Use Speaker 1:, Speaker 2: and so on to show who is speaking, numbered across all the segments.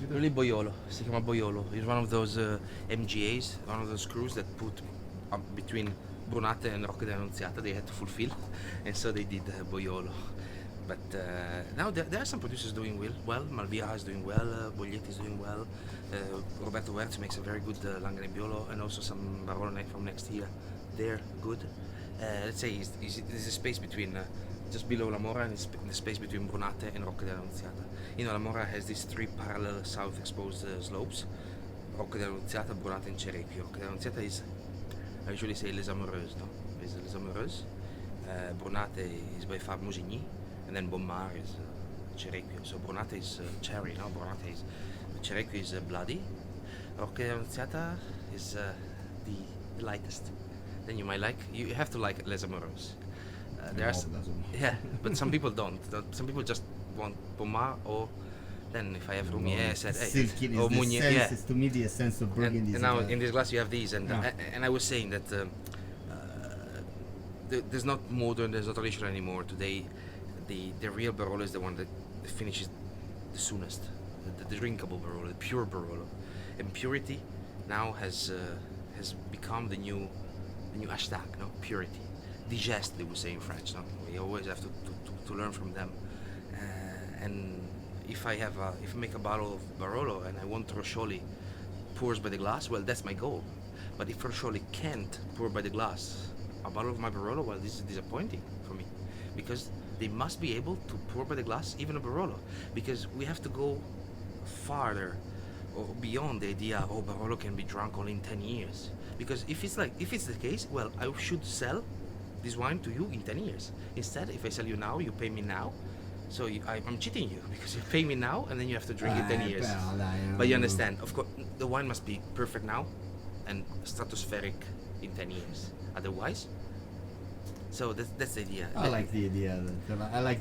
Speaker 1: Really Boiolo. Si chiama Boiolo. It's one of those MGAs, one of those crews that put between Brunate and Rocca dell'Annunziata. They had to fulfill, and so they did Boiolo. But now there are some producers doing well. Malvira is doing well. Boglietti is doing well. Roberto Wertz makes a very good Langhe Nebbiolo, and also some Barolo from next year. They're good. Let's say there's a space between just below La Morra and the space between Brunate and Rocca dell'Annunziata. You know, La Morra has these three parallel south exposed slopes. Rocca dell'Annunziata, Brunate, and Cerepio. Rocca dell'Annunziata is, I usually say, Les Amoureuses, no? Is Les Amoureuses. Brunate is by far Musigny, and then Bommar is Cerepio. So Brunate is cherry, no? Brunate is Cerepio is bloody. Rocca dell'Annunziata is the lightest. Then you have to like Les Amoureuses. But some people don't. Some people just want Bommar, or then if I have Roumier, said, hey, or Mounier.
Speaker 2: It's to me the essence of Burgundy.
Speaker 1: And now in this glass you have these, and I was saying that there's not modern, there's not traditional anymore. Today, the real Barolo is the one that finishes the soonest, the drinkable Barolo, the pure Barolo, and purity now has become the new hashtag, no? Purity. Digest, they would say in French, no? We always have to learn from them. And if I make a bottle of Barolo and I want Roscioli pours by the glass, well, that's my goal. But if Roscioli can't pour by the glass a bottle of my Barolo, well, this is disappointing for me, because they must be able to pour by the glass even a Barolo, because we have to go farther or beyond the idea, oh, Barolo can be drunk only in 10 years. Because if it's the case, well, I should sell this wine to you in 10 years. Instead, if I sell you now, you pay me now. So I'm cheating you, because you pay me now and then you have to drink it 10 years. But you understand, of course, the wine must be perfect now and stratospheric in 10 years. Otherwise, so that's the idea.
Speaker 2: I like the idea. I like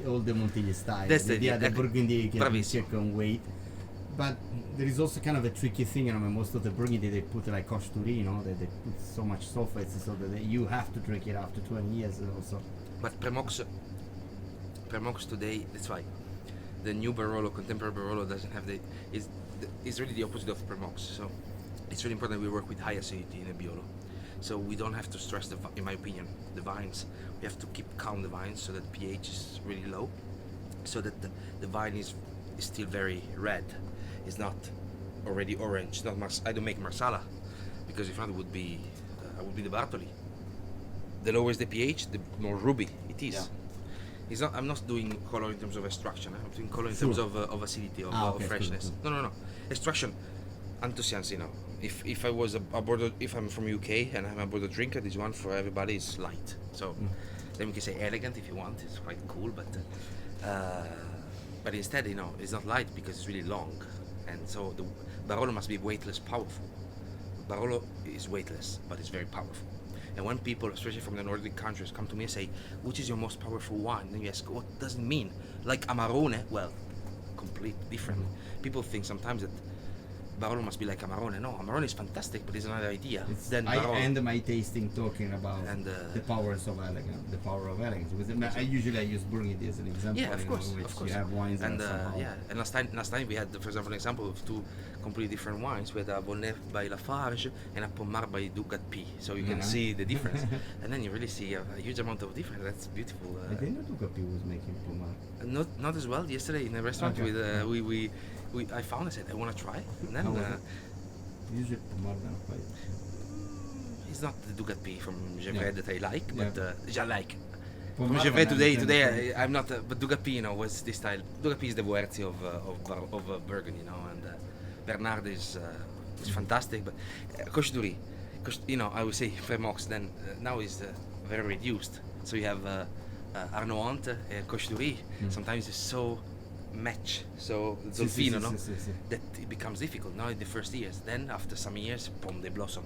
Speaker 2: all the Montigny style.
Speaker 1: That's the idea.
Speaker 2: The Burgundy can check on weight. But there is also kind of a tricky thing, you know, most of the Burgundy they put like Coche-Toury, you know, they put so much sulfates so that you have to drink it after 20 years also.
Speaker 1: But Premox today, that's why the new Barolo, contemporary Barolo, doesn't have is really the opposite of Premox. So it's really important that we work with high acidity in Nebbiolo. So we don't have to stress, in my opinion, the vines. We have to keep calm the vines so that pH is really low, so that the vine is still very red. It's not already orange. I don't make Marsala, because if not, it would be the Bartoli. The lower is the pH, the more ruby it is. Yeah. It's not. I'm not doing color in terms of extraction. I'm doing color in terms of acidity, of freshness. Cool. No. Extraction, enthusiasm. You know, if I was a Bordeaux, if I'm from UK and I'm a Bordeaux drinker, this one for everybody is light. So then we can say elegant if you want. It's quite cool, but instead, you know, it's not light because it's really long. And so the Barolo must be weightless, powerful. Barolo is weightless, but it's very powerful. And when people, especially from the Nordic countries, come to me and say, which is your most powerful wine? Then you ask, what does it mean? Like Amarone? Well, completely different. People think sometimes that Barolo must be like Amarone. No, Amarone is fantastic, but it's another idea.
Speaker 2: I end my tasting talking about the powers of elegance, the power of elegance. Because I usually use Burgundy as an example.
Speaker 1: Yeah, of course.
Speaker 2: You have wines
Speaker 1: and last time we had, for example, an example of two completely different wines. We had a Volnay by Lafarge and a Pommard by Ducat P. So you can see the difference, and then you really see a huge amount of difference. That's beautiful.
Speaker 2: I didn't know Ducat P was making Pommard.
Speaker 1: Not as well. Yesterday in a restaurant with I found. I said I want to try. And then
Speaker 2: usually Pommard are quite.
Speaker 1: It's not the Ducat P from Gevrey that I like, but I like.
Speaker 2: From
Speaker 1: Gevrey today I'm not. But Ducat P, you know, was this style. Ducat P is the Boerzi of Burgundy, you know, and Bernard is fantastic. But Coche-Toury, you know, I would say Premox. Then now is very reduced. So you have Arnaud Ante and Coche-Toury. Sometimes it's so match, so Zolfino, no? That it becomes difficult now in the first years. Then after some years, boom, they blossom.